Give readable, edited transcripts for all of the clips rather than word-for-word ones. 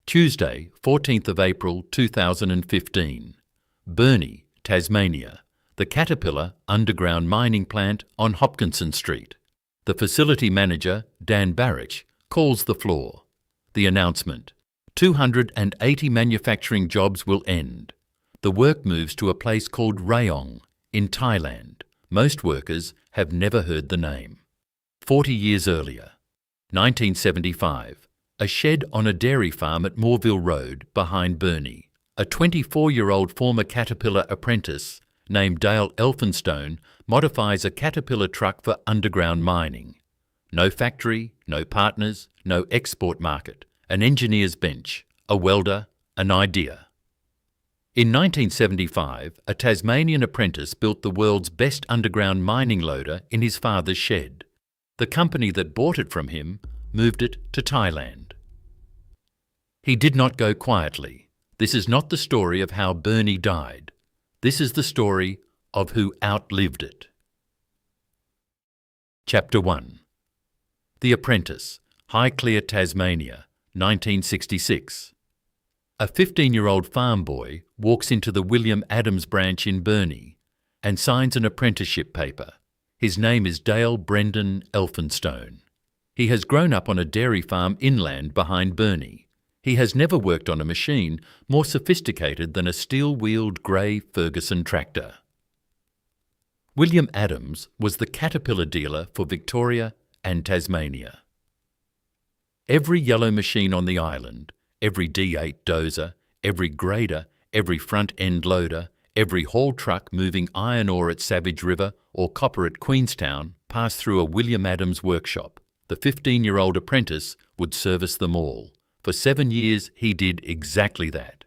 Tuesday, 14th of April 2015. Burnie, Tasmania. The Caterpillar underground mining plant on Hopkinson Street. The facility manager, Barich, calls the floor. The announcement: 280 manufacturing jobs will end. The work moves to a place called Rayong in Thailand. Most workers have never heard the name. 40 years earlier, 1975, a shed on a dairy farm at Morville Road behind Burnie. A 24-year-old former Caterpillar apprentice named Dale Elphinstone modifies a Caterpillar truck for underground mining. No factory, no partners, no export market, an engineer's bench, a welder, an idea. In 1975, a Tasmanian apprentice built the world's best underground mining loader in his father's shed. The company that bought it from him moved it to Thailand. He did not go quietly. This is not the story of how Burnie died. This is the story of who outlived it. Chapter 1. The Apprentice, Highclere, Tasmania, 1966. A 15-year-old farm boy walks into the William Adams branch in Burnie and signs an apprenticeship paper. His name is Dale Brendan Elphinstone. He has grown up on a dairy farm inland behind Burnie. He has never worked on a machine more sophisticated than a steel-wheeled grey Ferguson tractor. William Adams was the Caterpillar dealer for Victoria and Tasmania. Every yellow machine on the island, every D8 dozer, every grader, every front-end loader, every haul truck moving iron ore at Savage River or copper at Queenstown passed through a William Adams workshop. The 15-year-old apprentice would service them all. For 7 years, he did exactly that.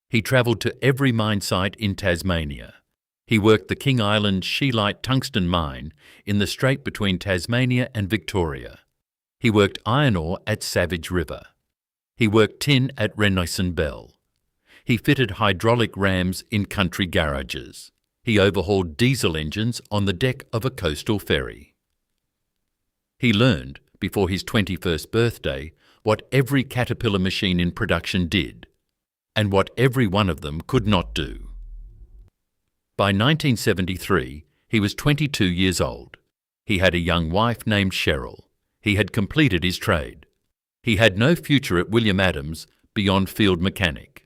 He travelled to every mine site in Tasmania. He worked the King Island scheelite tungsten mine in the strait between Tasmania and Victoria. He worked iron ore at Savage River. He worked tin at Renison Bell. He fitted hydraulic rams in country garages. He overhauled diesel engines on the deck of a coastal ferry. He learned, before his 21st birthday, what every Caterpillar machine in production did, and what every one of them could not do. By 1973, he was 22 years old. He had a young wife named Cheryl. He had completed his trade. He had no future at William Adams beyond field mechanic.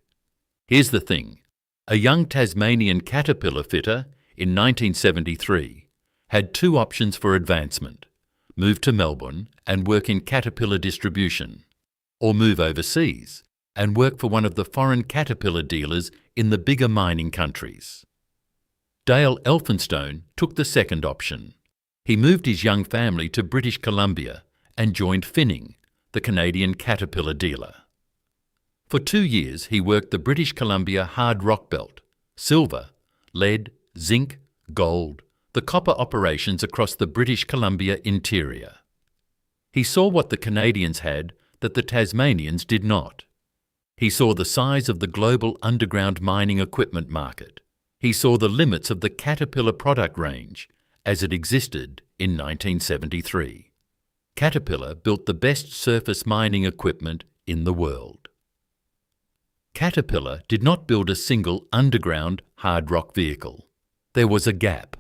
Here's the thing. A young Tasmanian Caterpillar fitter in 1973 had two options for advancement: move to Melbourne and work in Caterpillar distribution, or move overseas and work for one of the foreign Caterpillar dealers in the bigger mining countries. Dale Elphinstone took the second option. He moved his young family to British Columbia and joined Finning, the Canadian Caterpillar dealer. For 2 years he worked the British Columbia hard rock belt, silver, lead, zinc, gold, the copper operations across the British Columbia interior. He saw what the Canadians had that the Tasmanians did not. He saw the size of the global underground mining equipment market. He saw the limits of the Caterpillar product range as it existed in 1973. Caterpillar built the best surface mining equipment in the world. Caterpillar did not build a single underground hard rock vehicle. There was a gap.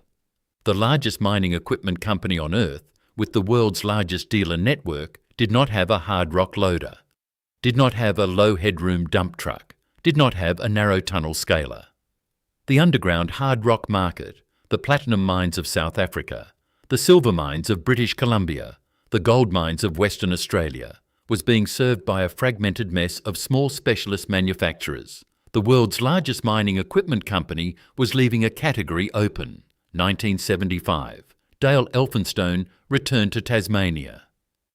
The largest mining equipment company on Earth, with the world's largest dealer network, did not have a hard rock loader, did not have a low headroom dump truck, did not have a narrow tunnel scaler. The underground hard rock market, the platinum mines of South Africa, the silver mines of British Columbia, the gold mines of Western Australia, was being served by a fragmented mess of small specialist manufacturers. The world's largest mining equipment company was leaving a category open. 1975. Dale Elphinstone returned to Tasmania.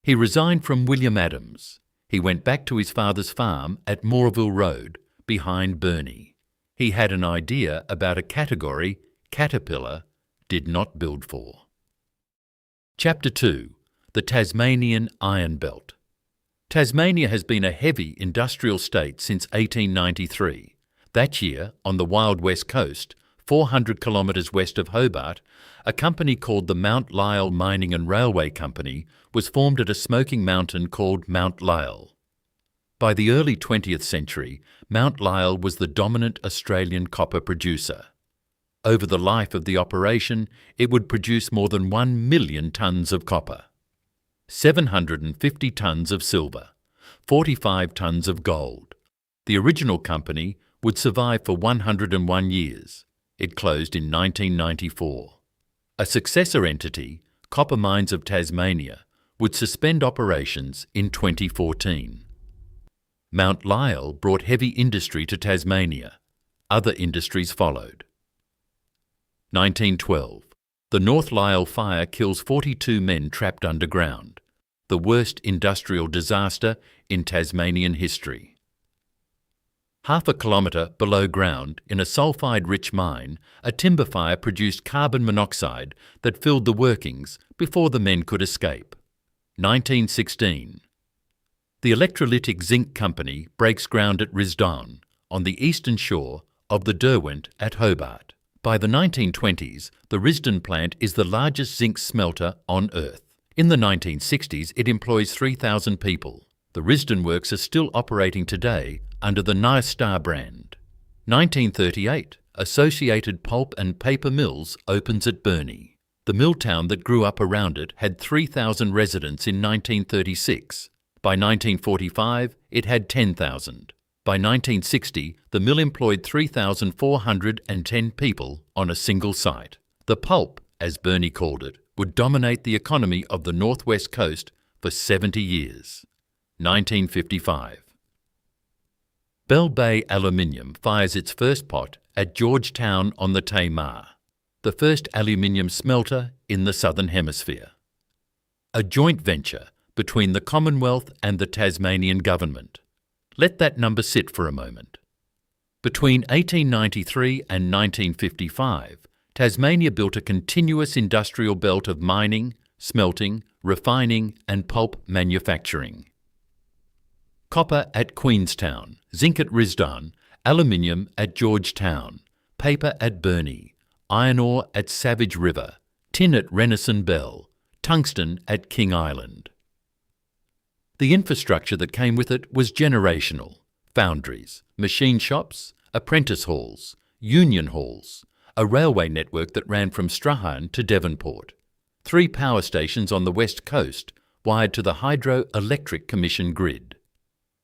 He resigned from William Adams. He went back to his father's farm at Morville Road, behind Burnie. He had an idea about a category Caterpillar did not build for. Chapter 2. The Tasmanian Iron Belt. Tasmania has been a heavy industrial state since 1893. That year, on the wild west coast, 400 kilometres west of Hobart, a company called the Mount Lyell Mining and Railway Company was formed at a smoking mountain called Mount Lyell. By the early 20th century, Mount Lyell was the dominant Australian copper producer. Over the life of the operation, it would produce more than 1 million tonnes of copper, 750 tonnes of silver, 45 tonnes of gold. The original company would survive for 101 years. It closed in 1994. A successor entity, Copper Mines of Tasmania, would suspend operations in 2014. Mount Lyell brought heavy industry to Tasmania. Other industries followed. 1912. The North Lyell fire kills 42 men trapped underground, the worst industrial disaster in Tasmanian history. Half a kilometre below ground, in a sulphide-rich mine, a timber fire produced carbon monoxide that filled the workings before the men could escape. 1916. The electrolytic zinc company breaks ground at Rayong, on the eastern shore of the Derwent at Hobart. By the 1920s, the Rayong plant is the largest zinc smelter on Earth. In the 1960s, it employs 3,000 people. The Rayong works are still operating today under the Nice Star brand. 1938, Associated Pulp and Paper Mills opens at Burnie. The mill town that grew up around it had 3,000 residents in 1936. By 1945, it had 10,000. By 1960, the mill employed 3,410 people on a single site. The pulp, as Burnie called it, would dominate the economy of the northwest coast for 70 years. 1955. Bell Bay Aluminium fires its first pot at Georgetown on the Tamar, the first aluminium smelter in the Southern Hemisphere. A joint venture between the Commonwealth and the Tasmanian government. Let that number sit for a moment. Between 1893 and 1955, Tasmania built a continuous industrial belt of mining, smelting, refining and pulp manufacturing. Copper at Queenstown, zinc at Rayong, aluminium at Georgetown, paper at Burnie, iron ore at Savage River, tin at Renison Bell, tungsten at King Island. The infrastructure that came with it was generational: foundries, machine shops, apprentice halls, union halls, a railway network that ran from Strahan to Devonport, 3 power stations on the west coast wired to the Hydro-Electric Commission grid.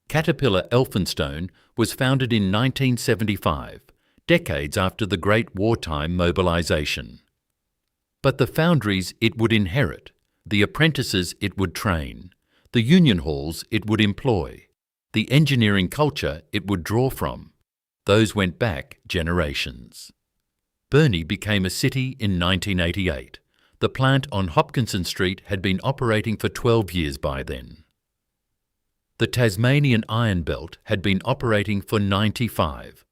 Caterpillar Elphinstone was founded in 1975, decades after the Great Wartime Mobilisation. But the foundries it would inherit, the apprentices it would train, the union halls it would employ, the engineering culture it would draw from, those went back generations. Burnie became a city in 1988. The plant on Hopkinson Street had been operating for 12 years by then. The Tasmanian Iron Belt had been operating for 95.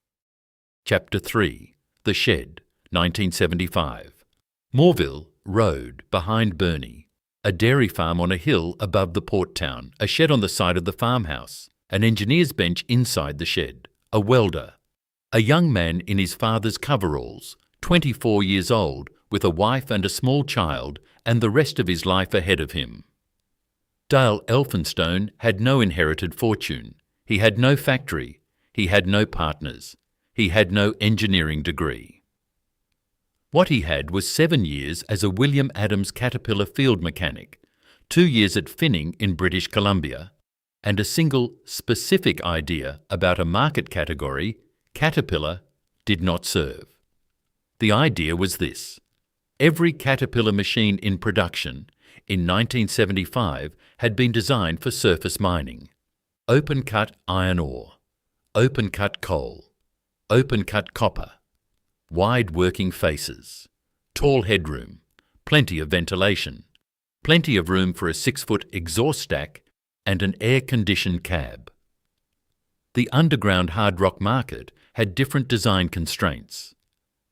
Chapter 3. The Shed, 1975. Moreville Road, behind Burnie. A dairy farm on a hill above the port town, a shed on the side of the farmhouse, an engineer's bench inside the shed, a welder, a young man in his father's coveralls, 24 years old, with a wife and a small child, and the rest of his life ahead of him. Dale Elphinstone had no inherited fortune. He had no factory. He had no partners. He had no engineering degree. What he had was 7 years as a William Adams Caterpillar field mechanic, 2 years at Finning in British Columbia, and a single specific idea about a market category Caterpillar did not serve. The idea was this: every Caterpillar machine in production in 1975 had been designed for surface mining. Open-cut iron ore, open-cut coal, open-cut copper, wide working faces, tall headroom, plenty of ventilation, plenty of room for a 6-foot exhaust stack and an air-conditioned cab. The underground hard rock market had different design constraints: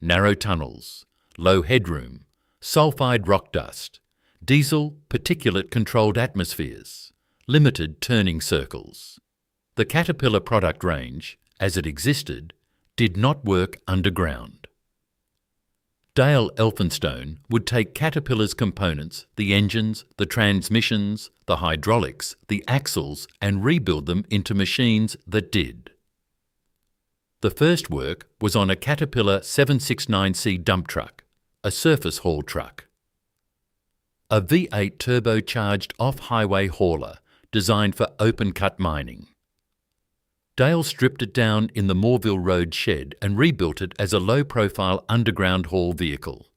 narrow tunnels, low headroom, sulphide rock dust, diesel particulate-controlled atmospheres, limited turning circles. The Caterpillar product range, as it existed, did not work underground. Dale Elphinstone would take Caterpillar's components, the engines, the transmissions, the hydraulics, the axles, and rebuild them into machines that did. The first work was on a Caterpillar 769C dump truck, a surface haul truck. A V8 turbocharged off-highway hauler designed for open-cut mining. Dale stripped it down in the Moreville Road shed and rebuilt it as a low-profile underground haul vehicle.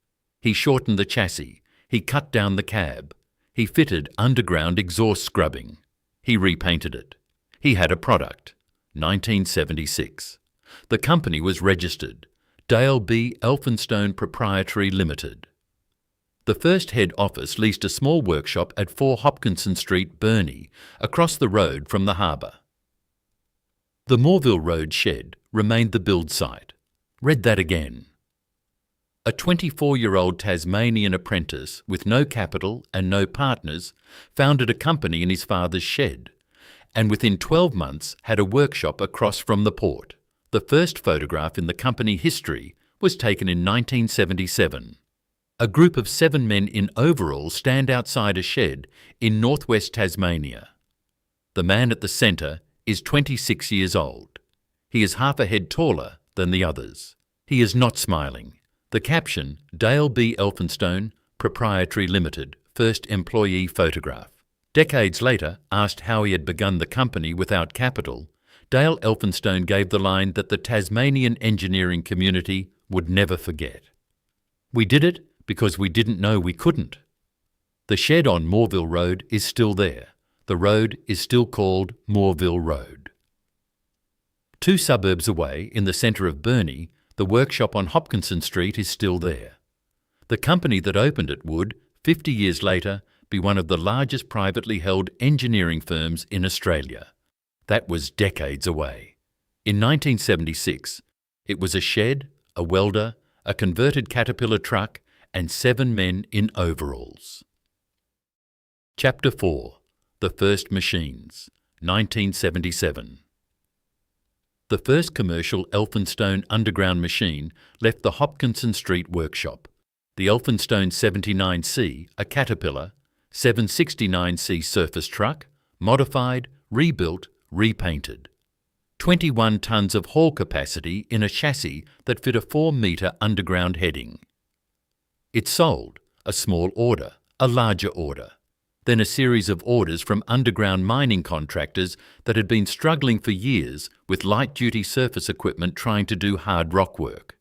He shortened the chassis. He cut down the cab. He fitted underground exhaust scrubbing. He repainted it. He had a product. 1976. The company was registered. Dale B. Elphinstone Proprietary Limited. The first head office leased a small workshop at 4 Hopkinson Street, Burnie, across the road from the harbour. The Moreville Road shed remained the build site. Read that again. A 24-year-old Tasmanian apprentice with no capital and no partners founded a company in his father's shed, and within 12 months had a workshop across from the port. The first photograph in the company history was taken in 1977. A group of 7 men in overalls stand outside a shed in northwest Tasmania. The man at the centre is 26 years old. He is half a head taller than the others. He is not smiling. The caption, Dale B. Elphinstone, Proprietary Limited, first employee photograph. Decades later, asked how he had begun the company without capital, Dale Elphinstone gave the line that the Tasmanian engineering community would never forget. We did it because we didn't know we couldn't. The shed on Moreville Road is still there. The road is still called Moreville Road. 2 suburbs away, in the centre of Burnie, the workshop on Hopkinson Street is still there. The company that opened it would, 50 years later, be one of the largest privately held engineering firms in Australia. That was decades away. In 1976, it was a shed, a welder, a converted Caterpillar truck, and 7 men in overalls. Chapter 4. The First Machines, 1977. The first commercial Elphinstone underground machine left the Hopkinson Street workshop. The Elphinstone 79C, a Caterpillar, 769C surface truck, modified, rebuilt, repainted. 21 tonnes of haul capacity in a chassis that fit a 4-metre underground heading. It sold, a small order, a larger order, then a series of orders from underground mining contractors that had been struggling for years with light-duty surface equipment trying to do hard rock work.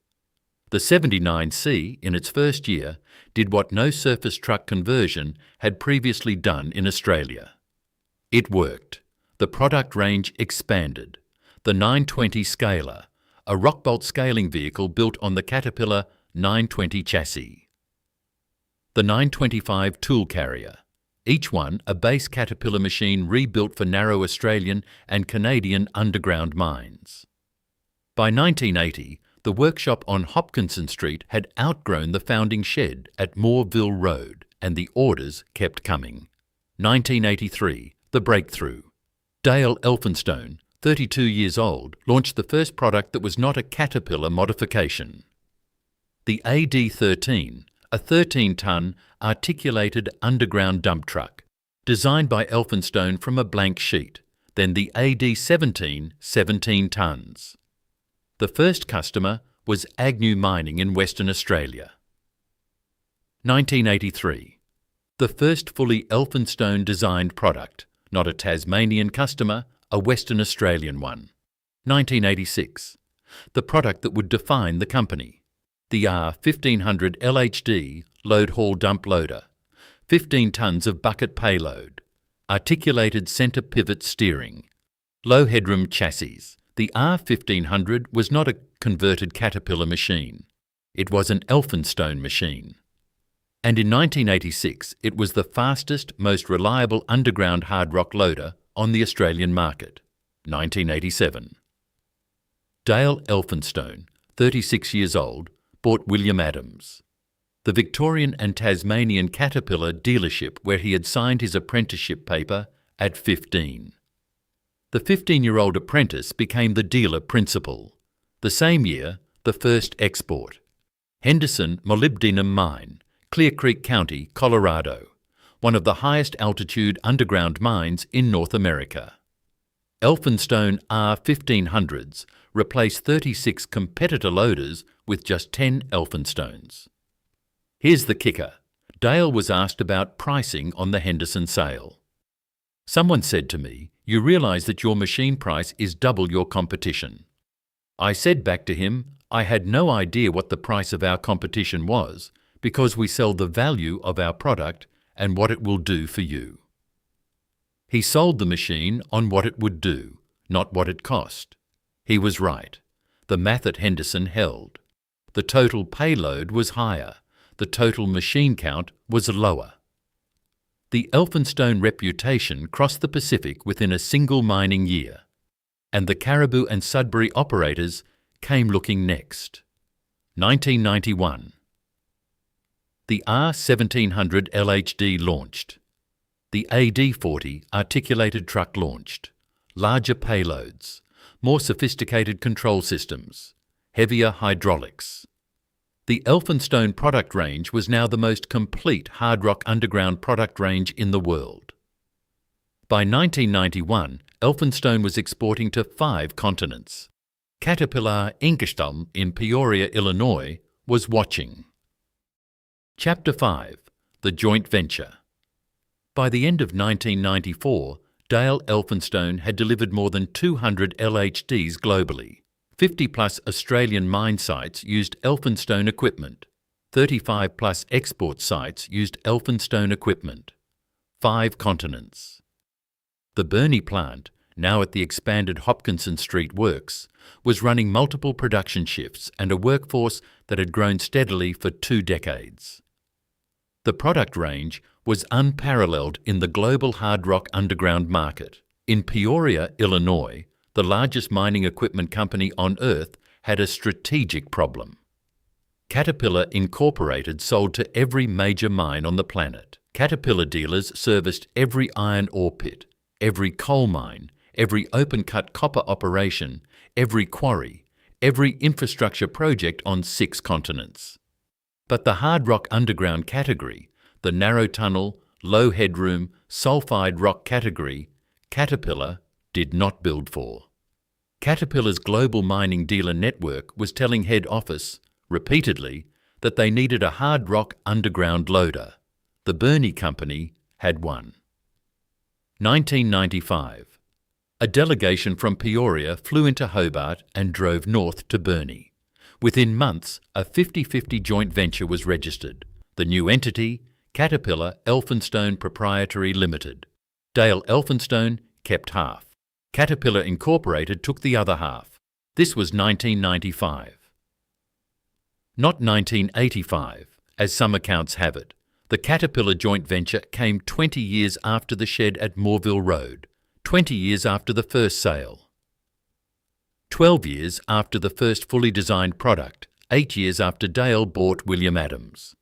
The 79C, in its first year, did what no surface truck conversion had previously done in Australia. It worked. The product range expanded. The 920 Scaler, a rock-bolt scaling vehicle built on the Caterpillar 920 chassis. The 925 Tool Carrier, each one a base Caterpillar machine rebuilt for narrow Australian and Canadian underground mines. By 1980, the workshop on Hopkinson Street had outgrown the founding shed at Moreville Road, and the orders kept coming. 1983, the breakthrough. Dale Elphinstone, 32 years old, launched the first product that was not a Caterpillar modification. The AD13, a 13-tonne articulated underground dump truck, designed by Elphinstone from a blank sheet, then the AD17, 17 tonnes. The first customer was Agnew Mining in Western Australia. 1983. The first fully Elphinstone-designed product, not a Tasmanian customer, a Western Australian one. 1986. The product that would define the company. The R1500 LHD load haul dump loader, 15 tonnes of bucket payload, articulated centre pivot steering, low headroom chassis. The R1500 was not a converted Caterpillar machine. It was an Elphinstone machine. And in 1986, it was the fastest, most reliable underground hard rock loader on the Australian market. 1987. Dale Elphinstone, 36 years old, bought William Adams, the Victorian and Tasmanian Caterpillar dealership where he had signed his apprenticeship paper at 15. The 15-year-old apprentice became the dealer principal. The same year, the first export. Henderson Molybdenum Mine, Clear Creek County, Colorado, one of the highest altitude underground mines in North America. Elphinstone R1500s replace 36 competitor loaders with just 10 Elphinstones. Here's the kicker. Dale was asked about pricing on the Henderson sale. Someone said to me, "You realize that your machine price is double your competition." I said back to him, I had no idea what the price of our competition was because we sell the value of our product and what it will do for you. He sold the machine on what it would do, not what it cost. He was right. The math at Henderson held. The total payload was higher. The total machine count was lower. The Elphinstone reputation crossed the Pacific within a single mining year, and the Caribou and Sudbury operators came looking next. 1991. The R1700 LHD launched. The AD40 articulated truck launched. Larger payloads, more sophisticated control systems, heavier hydraulics. The Elphinstone product range was now the most complete hard rock underground product range in the world. By 1991, Elphinstone was exporting to 5 continents. Caterpillar Ingersoll in Peoria, Illinois, was watching. Chapter 5. The Joint Venture. By the end of 1994, Dale Elphinstone had delivered more than 200 LHDs globally. 50-plus Australian mine sites used Elphinstone equipment. 35-plus export sites used Elphinstone equipment. 5 continents. The Burnie plant, now at the expanded Hopkinson Street works, was running multiple production shifts and a workforce that had grown steadily for 2 decades. The product range was unparalleled in the global hard rock underground market. In Peoria, Illinois, the largest mining equipment company on Earth had a strategic problem. Caterpillar Incorporated sold to every major mine on the planet. Caterpillar dealers serviced every iron ore pit, every coal mine, every open-cut copper operation, every quarry, every infrastructure project on 6 continents. But the hard rock underground category, the narrow tunnel, low headroom, sulfide rock category, Caterpillar did not build for. Caterpillar's global mining dealer network was telling head office, repeatedly, that they needed a hard rock underground loader. The Burnie company had one. 1995. A delegation from Peoria flew into Hobart and drove north to Burnie. Within months, a 50-50 joint venture was registered. The new entity, Caterpillar Elphinstone Proprietary Limited. Dale Elphinstone kept half. Caterpillar Incorporated took the other half. This was 1995. Not 1985, as some accounts have it. The Caterpillar joint venture came 20 years after the shed at Moorville Road, 20 years after the first sale. 12 years after the first fully designed product, 8 years after Dale bought William Adams.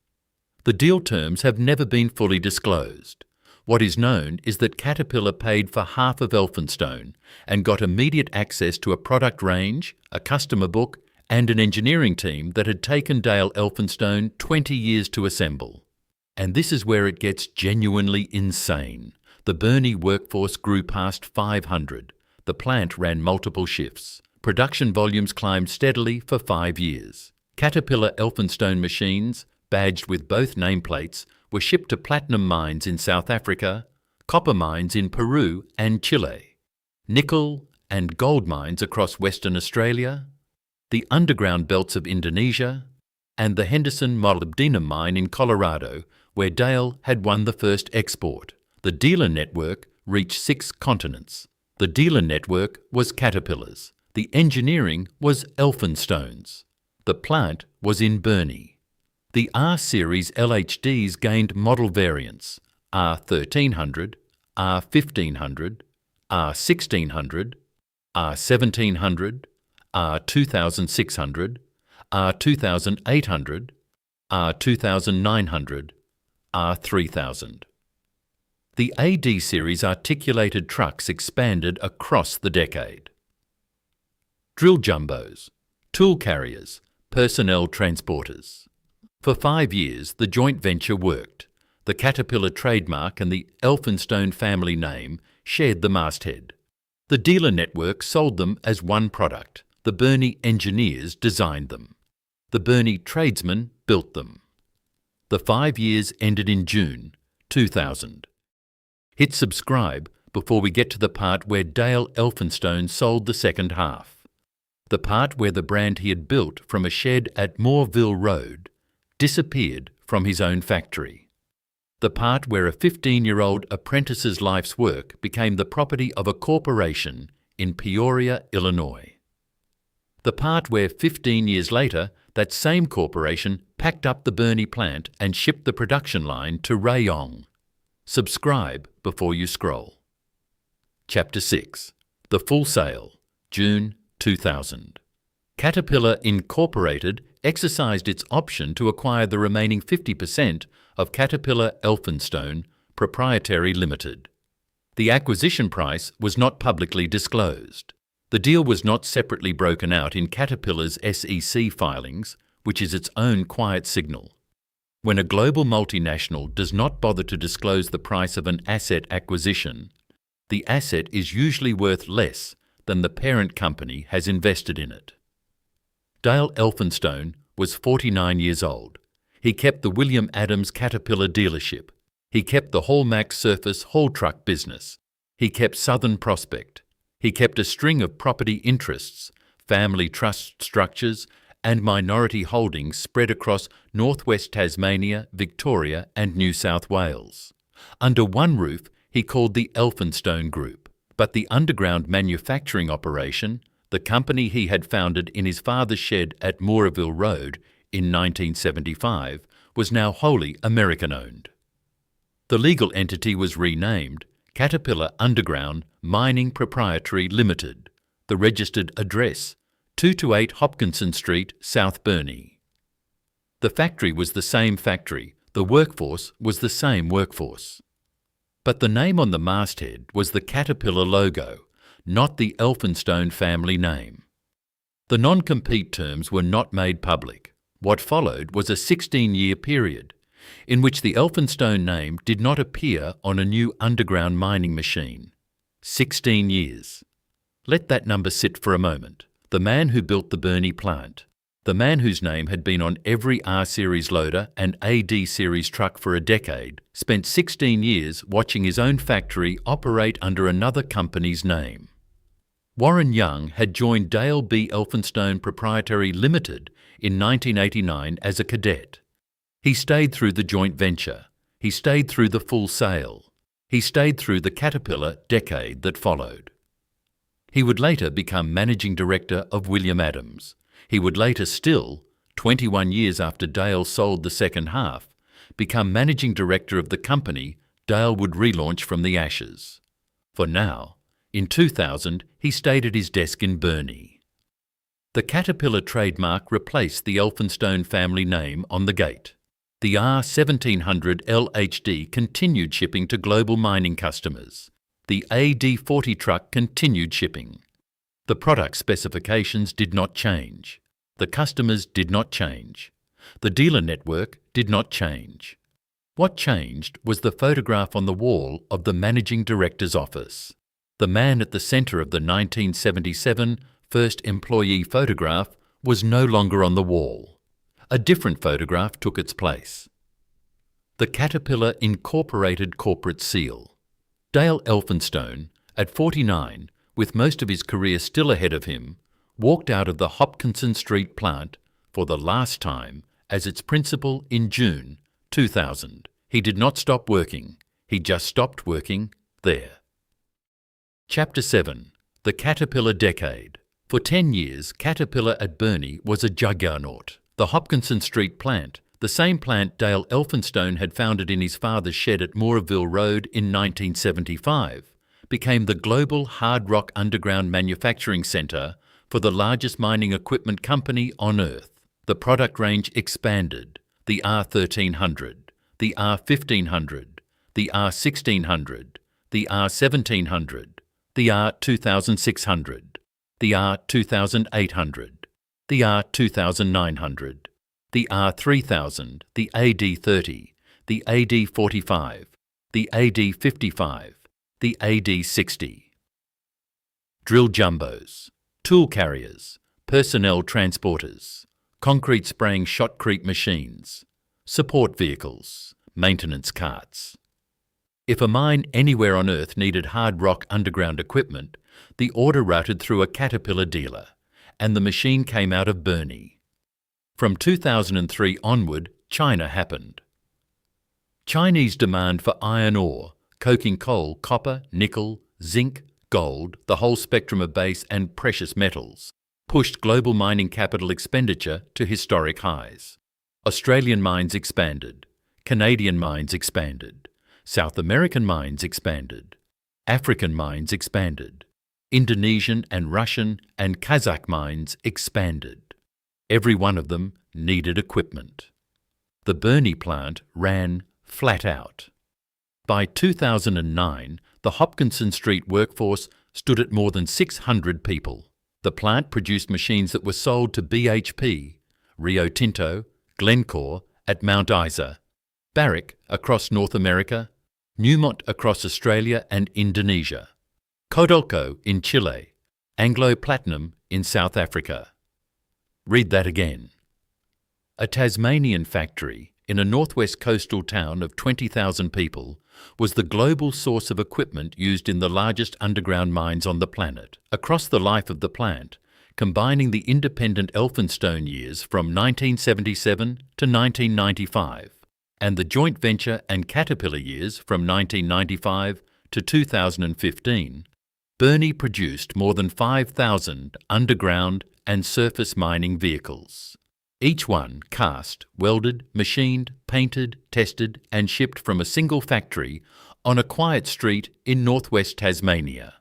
The deal terms have never been fully disclosed. What is known is that Caterpillar paid for half of Elphinstone and got immediate access to a product range, a customer book, and an engineering team that had taken Dale Elphinstone 20 years to assemble. And this is where it gets genuinely insane. The Burnie workforce grew past 500. The plant ran multiple shifts. Production volumes climbed steadily for 5 years. Caterpillar Elphinstone machines, badged with both nameplates, were shipped to platinum mines in South Africa, copper mines in Peru and Chile, nickel and gold mines across Western Australia, the underground belts of Indonesia, and the Henderson molybdenum mine in Colorado, where Dale had won the first export. The dealer network reached 6 continents. The dealer network was Caterpillar's. The engineering was Elphinstone's. The plant was in Burnie. The R-Series LHDs gained model variants: R1300, R1500, R1600, R1700, R2600, R2800, R2900, R3000. The AD series articulated trucks expanded across the decade. Drill jumbos, tool carriers, personnel transporters. For 5 years, the joint venture worked. The Caterpillar trademark and the Elphinstone family name shared the masthead. The dealer network sold them as one product. The Burnie engineers designed them. The Burnie tradesmen built them. The 5 years ended in June 2000. Hit subscribe before we get to the part where Dale Elphinstone sold the second half. The part where the brand he had built from a shed at Moreville Road disappeared from his own factory. The part where a 15-year-old apprentice's life's work became the property of a corporation in Peoria, Illinois. The part where 15 years later, that same corporation packed up the Burnie plant and shipped the production line to Rayong. Subscribe before you scroll. Chapter 6. The Full Sale, June 2000. Caterpillar Incorporated exercised its option to acquire the remaining 50% of Caterpillar Elphinstone Proprietary Limited. The acquisition price was not publicly disclosed. The deal was not separately broken out in Caterpillar's SEC filings, which is its own quiet signal. When a global multinational does not bother to disclose the price of an asset acquisition, the asset is usually worth less than the parent company has invested in it. Dale Elphinstone was 49 years old. He kept the William Adams Caterpillar dealership. He kept the Hallmax Surface haul truck business. He kept Southern Prospect. He kept a string of property interests, family trust structures, and minority holdings spread across northwest Tasmania, Victoria, and New South Wales. Under one roof, he called the Elphinstone Group. But the underground manufacturing operation, the company he had founded in his father's shed at Moreville Road in 1975, was now wholly American-owned. The legal entity was renamed Caterpillar Underground Mining Proprietary Limited, the registered address 228 Hopkinson Street, South Burnie. The factory was the same factory, the workforce was the same workforce. But the name on the masthead was the Caterpillar logo, not the Elphinstone family name. The non-compete terms were not made public. What followed was a 16-year period in which the Elphinstone name did not appear on a new underground mining machine. 16 years. Let that number sit for a moment. The man who built the Burnie plant, the man whose name had been on every R-Series loader and AD-Series truck for a decade, spent 16 years watching his own factory operate under another company's name. Warren Young had joined Dale B. Elphinstone Proprietary Limited in 1989 as a cadet. He stayed through the joint venture. He stayed through the full sale. He stayed through the Caterpillar decade that followed. He would later become managing director of William Adams. He would later still, 21 years after Dale sold the second half, become managing director of the company Dale would relaunch from the ashes. For now, in 2000, he stayed at his desk in Burnie. The Caterpillar trademark replaced the Elphinstone family name on the gate. The R1700 LHD continued shipping to global mining customers. The AD40 truck continued shipping. The product specifications did not change. The customers did not change. The dealer network did not change. What changed was the photograph on the wall of the managing director's office. The man at the centre of the 1977 first employee photograph was no longer on the wall. A different photograph took its place. The Caterpillar Incorporated corporate seal. Dale Elphinstone, at 49, with most of his career still ahead of him, walked out of the Hopkinson Street plant for the last time as its principal in June 2000. He did not stop working. He just stopped working there. Chapter 7. The Caterpillar Decade. For 10 years, Caterpillar at Burnie was a juggernaut. The Hopkinson Street plant, the same plant Dale Elphinstone had founded in his father's shed at Moreville Road in 1975, became the global hard rock underground manufacturing centre for the largest mining equipment company on Earth. The product range expanded. The R1300, the R1500, the R1600, the R1700, the R2600, the R2800, the R2900, the R3000, the AD30, the AD45, the AD55, the AD60. Drill jumbos, tool carriers, personnel transporters, concrete spraying shotcrete machines, support vehicles, maintenance carts. If a mine anywhere on Earth needed hard rock underground equipment, the order routed through a Caterpillar dealer, and the machine came out of Burnie. From 2003 onward, China happened. Chinese demand for iron ore, coking coal, copper, nickel, zinc, gold, the whole spectrum of base and precious metals, pushed global mining capital expenditure to historic highs. Australian mines expanded, Canadian mines expanded, South American mines expanded, African mines expanded, Indonesian and Russian and Kazakh mines expanded. Every one of them needed equipment. The Burnie plant ran flat out. By 2009, the Hopkinson Street workforce stood at more than 600 people. The plant produced machines that were sold to BHP, Rio Tinto, Glencore at Mount Isa, Barich across North America, Newmont across Australia and Indonesia, Codelco in Chile, Anglo Platinum in South Africa. Read that again. A Tasmanian factory in a northwest coastal town of 20,000 people was the global source of equipment used in the largest underground mines on the planet. Across the life of the plant, combining the independent Elphinstone years from 1977 to 1995 and the joint venture and Caterpillar years from 1995 to 2015, Burnie produced more than 5,000 underground and surface mining vehicles. Each one cast, welded, machined, painted, tested and shipped from a single factory on a quiet street in northwest Tasmania.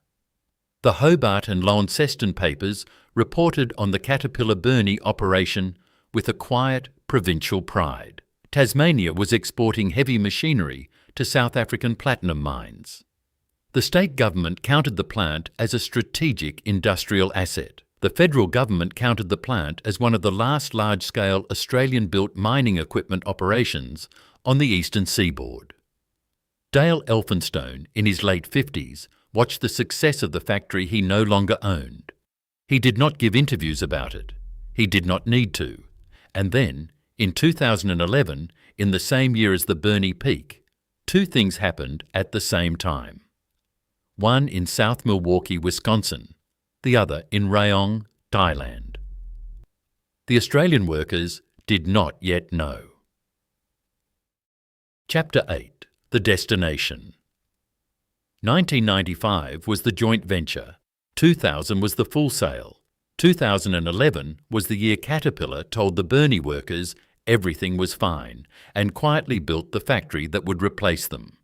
The Hobart and Launceston papers reported on the Caterpillar Burnie operation with a quiet provincial pride. Tasmania was exporting heavy machinery to South African platinum mines. The state government counted the plant as a strategic industrial asset. The federal government counted the plant as one of the last large-scale Australian-built mining equipment operations on the eastern seaboard. Dale Elphinstone, in his late 50s, watched the success of the factory he no longer owned. He did not give interviews about it. He did not need to. And then, in 2011, in the same year as the Burnie peak, two things happened at the same time. One in South Milwaukee, Wisconsin, the other in Rayong, Thailand. The Australian workers did not yet know. Chapter 8. The Destination. 1995 was the joint venture. 2000 was the full sale. 2011 was the year Caterpillar told the Burnie workers everything was fine and quietly built the factory that would replace them.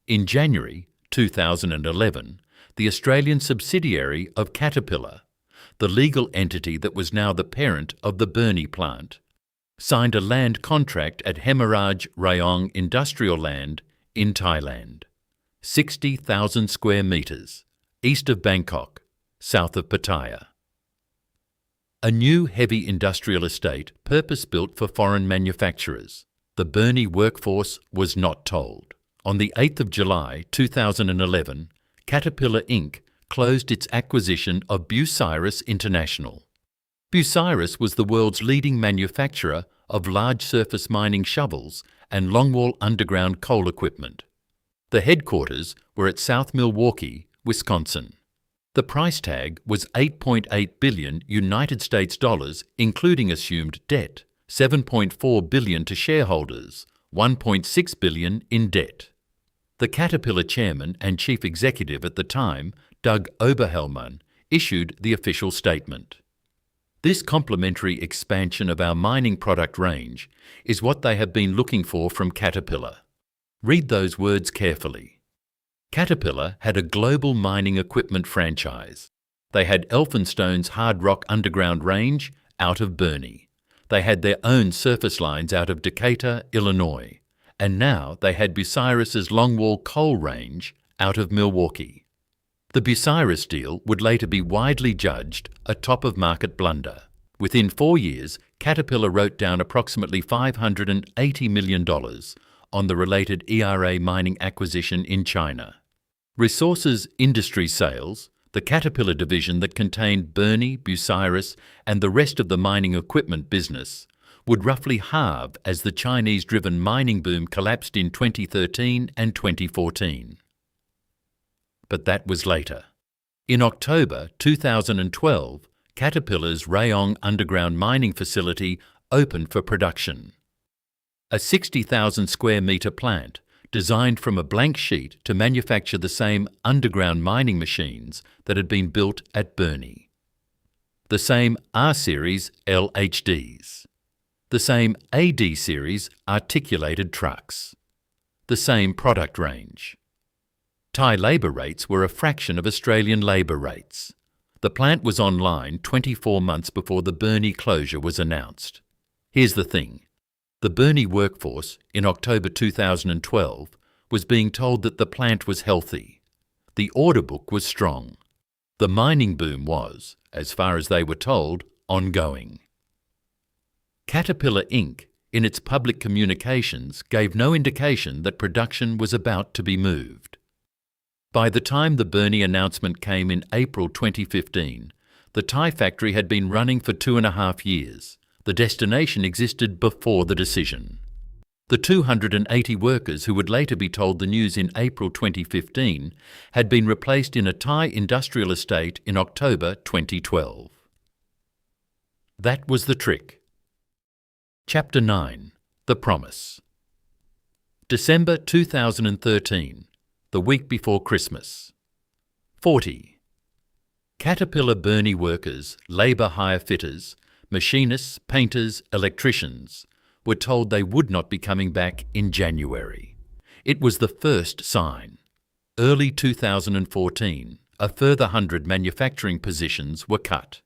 In January 2011, the Australian subsidiary of Caterpillar, the legal entity that was now the parent of the Burnie plant, signed a land contract at Hemorrhage Rayong Industrial Land in Thailand, 60,000 square metres, east of Bangkok, south of Pattaya. A new heavy industrial estate purpose-built for foreign manufacturers. The Burnie workforce was not told. On the 8th of July 2011, Caterpillar Inc. closed its acquisition of Bucyrus International. Bucyrus was the world's leading manufacturer of large surface mining shovels and longwall underground coal equipment. The headquarters were at South Milwaukee, Wisconsin. The price tag was $8.8 billion United States dollars, including assumed debt, $7.4 billion to shareholders, $1.6 billion in debt. The Caterpillar chairman and chief executive at the time, Doug Oberhelman, issued the official statement. This complementary expansion of our mining product range is what they have been looking for from Caterpillar. Read those words carefully. Caterpillar had a global mining equipment franchise. They had Elphinstone's hard rock underground range out of Burnie. They had their own surface lines out of Decatur, Illinois. And now they had Bucyrus's longwall coal range out of Milwaukee. The Bucyrus deal would later be widely judged a top-of-market blunder. Within 4 years, Caterpillar wrote down approximately $580 million on the related ERA mining acquisition in China. Resources Industry Sales, the Caterpillar division that contained Burnie, Bucyrus, and the rest of the mining equipment business, would roughly halve as the Chinese-driven mining boom collapsed in 2013 and 2014. But that was later. In October 2012, Caterpillar's Rayong underground mining facility opened for production. A 60,000 square metre plant designed from a blank sheet to manufacture the same underground mining machines that had been built at Burnie. The same R-Series LHDs. The same AD-Series articulated trucks. The same product range. Thai labour rates were a fraction of Australian labour rates. The plant was online 24 months before the Burnie closure was announced. Here's the thing. The Burnie workforce, in October 2012, was being told that the plant was healthy. The order book was strong. The mining boom was, as far as they were told, ongoing. Caterpillar Inc., in its public communications, gave no indication that production was about to be moved. By the time the Burnie announcement came in April 2015, the Thai factory had been running for 2.5 years. The destination existed before the decision. The 280 workers who would later be told the news in April 2015 had been replaced in a Thai industrial estate in October 2012. That was the trick. Chapter 9. The Promise. December 2013, the week before Christmas. 40. Caterpillar Burnie workers, labour hire fitters, machinists, painters, electricians were told they would not be coming back in January. It was the first sign. Early 2014, a further 100 manufacturing positions were cut.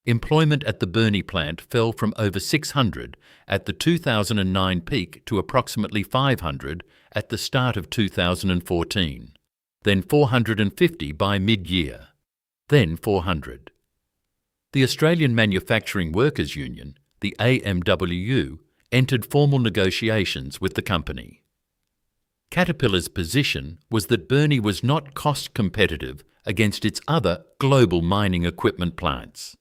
Employment at the Burnie plant fell from over 600 at the 2009 peak to approximately 500 at the start of 2014, then 450 by mid-year, then 400. The Australian Manufacturing Workers Union, the AMWU, entered formal negotiations with the company. Caterpillar's position was that Burnie was not cost competitive against its other global mining equipment plants.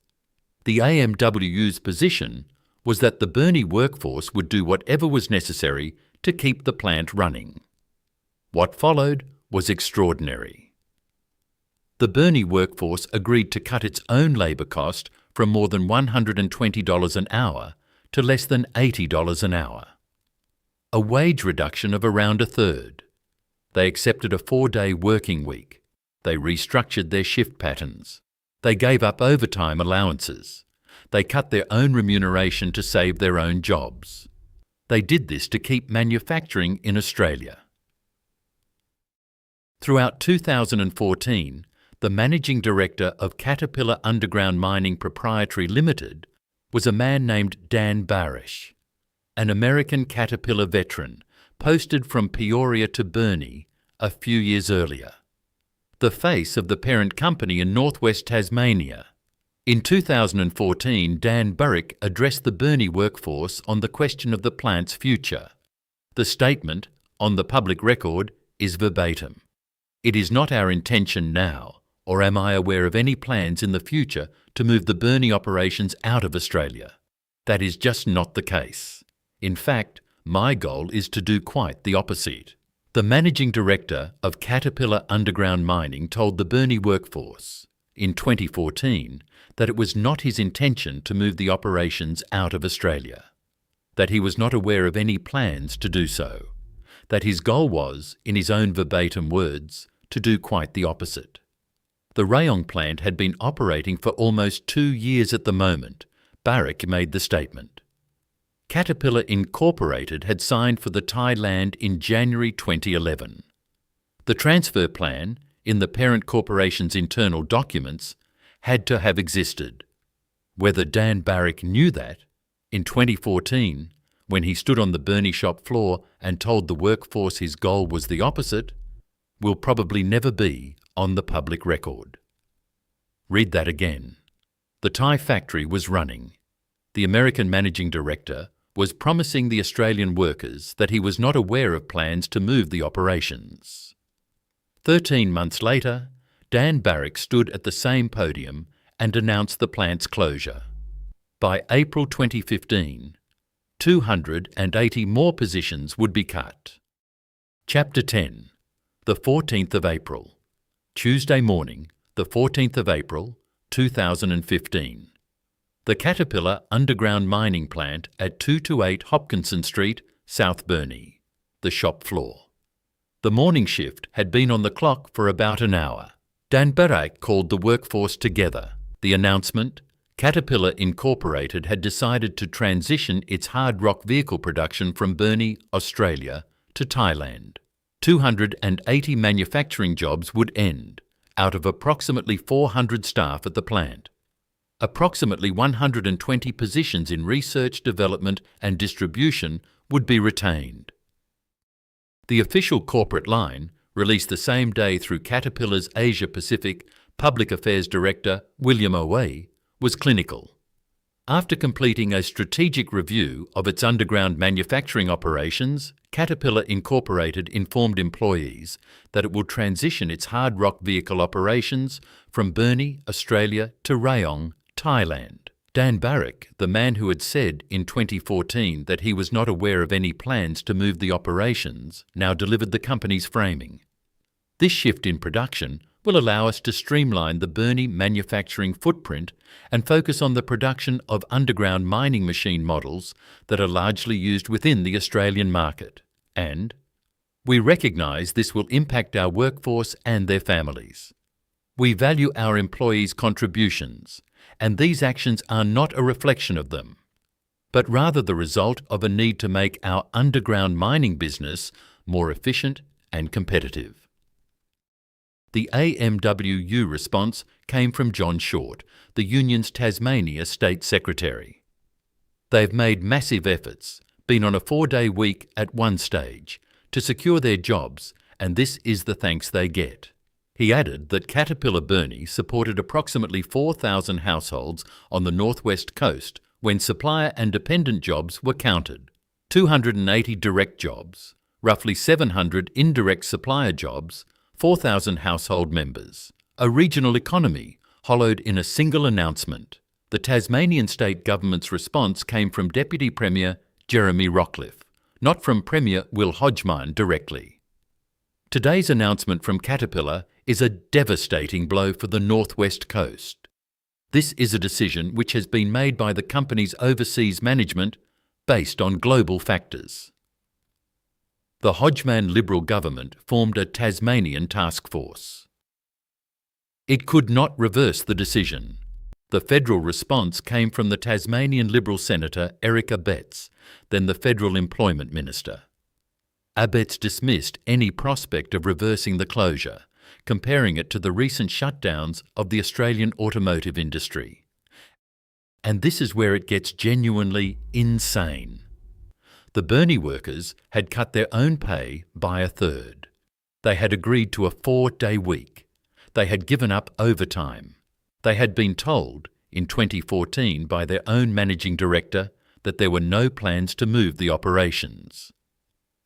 The AMWU's position was that the Burnie workforce would do whatever was necessary to keep the plant running. What followed was extraordinary. The Burnie workforce agreed to cut its own labour cost from more than $120 an hour to less than $80 an hour. A wage reduction of around a third. They accepted a 4-day working week. They restructured their shift patterns. They gave up overtime allowances. They cut their own remuneration to save their own jobs. They did this to keep manufacturing in Australia. Throughout 2014, the managing director of Caterpillar Underground Mining Proprietary Limited was a man named Dan Barich, an American Caterpillar veteran posted from Peoria to Burnie a few years earlier. The face of the parent company in northwest Tasmania. In 2014, Dan Barich addressed the Burnie workforce on the question of the plant's future. The statement, on the public record, is verbatim. It is not our intention now, or am I aware of any plans in the future to move the Burnie operations out of Australia. That is just not the case. In fact, my goal is to do quite the opposite. The managing director of Caterpillar Underground Mining told the Burnie workforce in 2014 that it was not his intention to move the operations out of Australia, that he was not aware of any plans to do so, that his goal was, in his own verbatim words, to do quite the opposite. The Rayong plant had been operating for almost 2 years at the moment. Barich made the statement. Caterpillar Incorporated had signed for the Thai land in January 2011. The transfer plan, in the parent corporation's internal documents, had to have existed. Whether Dan Barich knew that, in 2014, when he stood on the Burnie shop floor and told the workforce his goal was the opposite, will probably never be on the public record. Read that again. The Thai factory was running. the American managing director, was promising the Australian workers that he was not aware of plans to move the operations. 13 months later, Dan Barich stood at the same podium and announced the plant's closure. By April 2015, 280 more positions would be cut. Chapter 10. The 14th of April. Tuesday morning, the 14th of April, 2015. The Caterpillar underground mining plant at 228 Hopkinson Street, South Burnie. The shop floor. The morning shift had been on the clock for about an hour. Dan Barich called the workforce together. The announcement: Caterpillar Incorporated had decided to transition its hard rock vehicle production from Burnie, Australia, to Thailand. 280 manufacturing jobs would end, out of approximately 400 staff at the plant. Approximately 120 positions in research, development and distribution would be retained. The official corporate line, released the same day through Caterpillar's Asia-Pacific Public Affairs Director William O'Way, was clinical. After completing a strategic review of its underground manufacturing operations, Caterpillar Incorporated informed employees that it will transition its hard rock vehicle operations from Burnie, Australia, to Rayong, Thailand. Dan Barich, the man who had said in 2014 that he was not aware of any plans to move the operations, now delivered the company's framing. This shift in production will allow us to streamline the Burnie manufacturing footprint and focus on the production of underground mining machine models that are largely used within the Australian market. And we recognise this will impact our workforce and their families. We value our employees' contributions, and these actions are not a reflection of them, but rather the result of a need to make our underground mining business more efficient and competitive. The AMWU response came from John Short, the union's Tasmania State Secretary. They've made massive efforts, been on a 4-day week at one stage, to secure their jobs, and this is the thanks they get. He added that Caterpillar Burnie supported approximately 4,000 households on the northwest coast when supplier and dependent jobs were counted. 280 direct jobs, roughly 700 indirect supplier jobs, 4,000 household members. A regional economy hollowed in a single announcement. The Tasmanian state government's response came from Deputy Premier Jeremy Rockliff, not from Premier Will Hodgmine directly. Today's announcement from Caterpillar is a devastating blow for the northwest coast. This is a decision which has been made by the company's overseas management based on global factors. The Hodgman Liberal government formed a Tasmanian task force. It could not reverse the decision. The federal response came from the Tasmanian Liberal Senator Eric Abetz, then the Federal Employment Minister. Abetz dismissed any prospect of reversing the closure, comparing it to the recent shutdowns of the Australian automotive industry. And this is where it gets genuinely insane. The Burnie workers had cut their own pay by a third. They had agreed to a 4-day week. They had given up overtime. They had been told in 2014 by their own managing director that there were no plans to move the operations.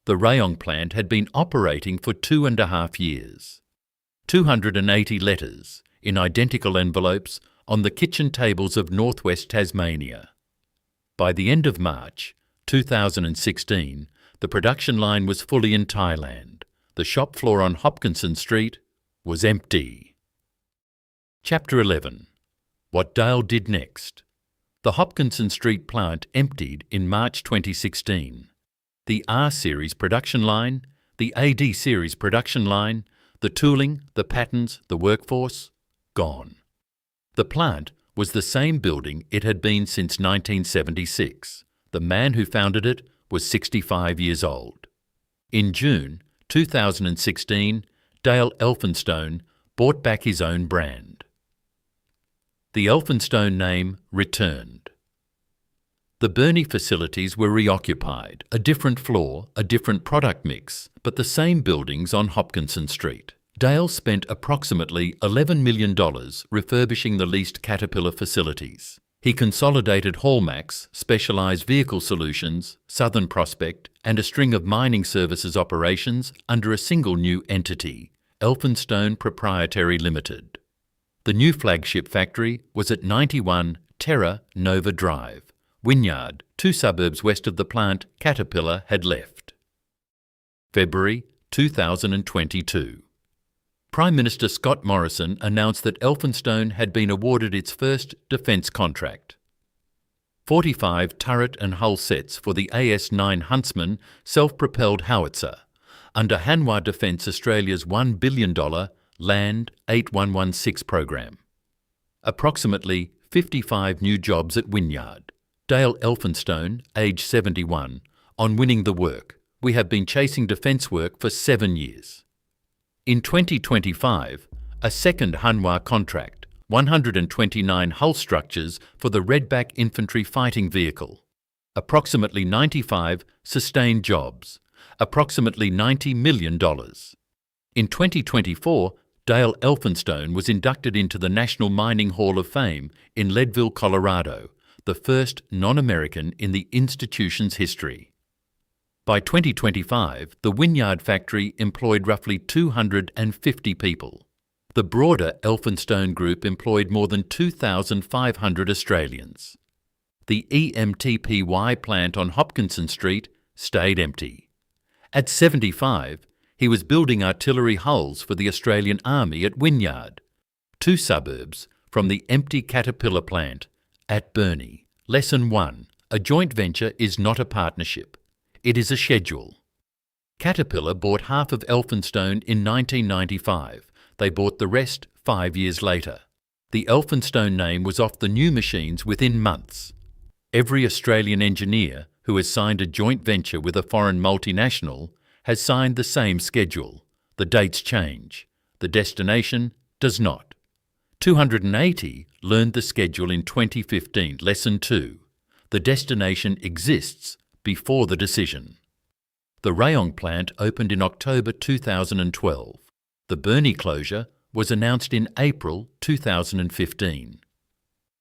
The Rayong plant had been operating for 2.5 years. 280 letters in identical envelopes on the kitchen tables of northwest Tasmania. By the end of March 2016, the production line was fully in Thailand. The shop floor on Hopkinson Street was empty. Chapter 11. What Dale did next. The Hopkinson Street plant emptied in March 2016. The R-Series production line, the AD-Series production line, the tooling, the patterns, the workforce, gone. The plant was the same building it had been since 1976. The man who founded it was 65 years old. In June 2016, Dale Elphinstone bought back his own brand. The Elphinstone name returned. The Burnie facilities were reoccupied, a different floor, a different product mix, but the same buildings on Hopkinson Street. Dale spent approximately $11 million refurbishing the leased Caterpillar facilities. He consolidated Hallmax, Specialised Vehicle Solutions, Southern Prospect, and a string of mining services operations under a single new entity, Elphinstone Proprietary Limited. The new flagship factory was at 91 Terra Nova Drive, Wynyard, 2 suburbs west of the plant Caterpillar had left. February 2022. Prime Minister Scott Morrison announced that Elphinstone had been awarded its first defence contract. 45 turret and hull sets for the AS-9 Huntsman self-propelled howitzer under Hanwha Defence Australia's $1 billion Land 8116 program. Approximately 55 new jobs at Wynyard. Dale Elphinstone, age 71, on winning the work. We have been chasing defence work for 7 years. In 2025, a second Hanwha contract, 129 hull structures for the Redback Infantry Fighting Vehicle. Approximately 95 sustained jobs, approximately $90 million. In 2024, Dale Elphinstone was inducted into the National Mining Hall of Fame in Leadville, Colorado, the first non-American in the institution's history. By 2025, the Wynyard factory employed roughly 250 people. The broader Elphinstone Group employed more than 2,500 Australians. The EMTPY plant on Hopkinson Street stayed empty. At 75, he was building artillery hulls for the Australian Army at Wynyard, 2 suburbs from the empty Caterpillar plant at Burnie. Lesson 1. A joint venture is not a partnership. It is a schedule. Caterpillar bought half of Elphinstone in 1995. They bought the rest 5 years later. The Elphinstone name was off the new machines within months. Every Australian engineer who has signed a joint venture with a foreign multinational has signed the same schedule. The dates change. The destination does not. 280 learned the schedule in 2015. Lesson 2. The destination exists before the decision. The Rayong plant opened in October 2012. The Burnie closure was announced in April 2015.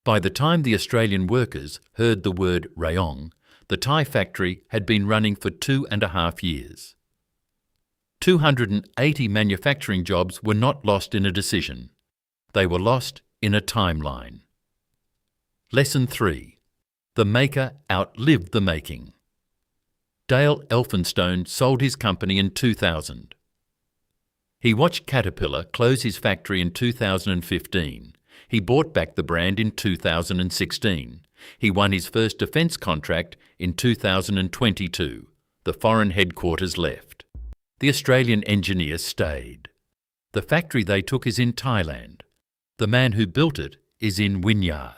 By the time the Australian workers heard the word Rayong, the Thai factory had been running for 2.5 years. 280 manufacturing jobs were not lost in a decision. They were lost in a timeline. Lesson 3. The maker outlived the making. Dale Elphinstone sold his company in 2000. He watched Caterpillar close his factory in 2015. He bought back the brand in 2016. He won his first defence contract in 2022. The foreign headquarters left. The Australian engineer stayed. The factory they took is in Thailand. The man who built it is in Wynyard.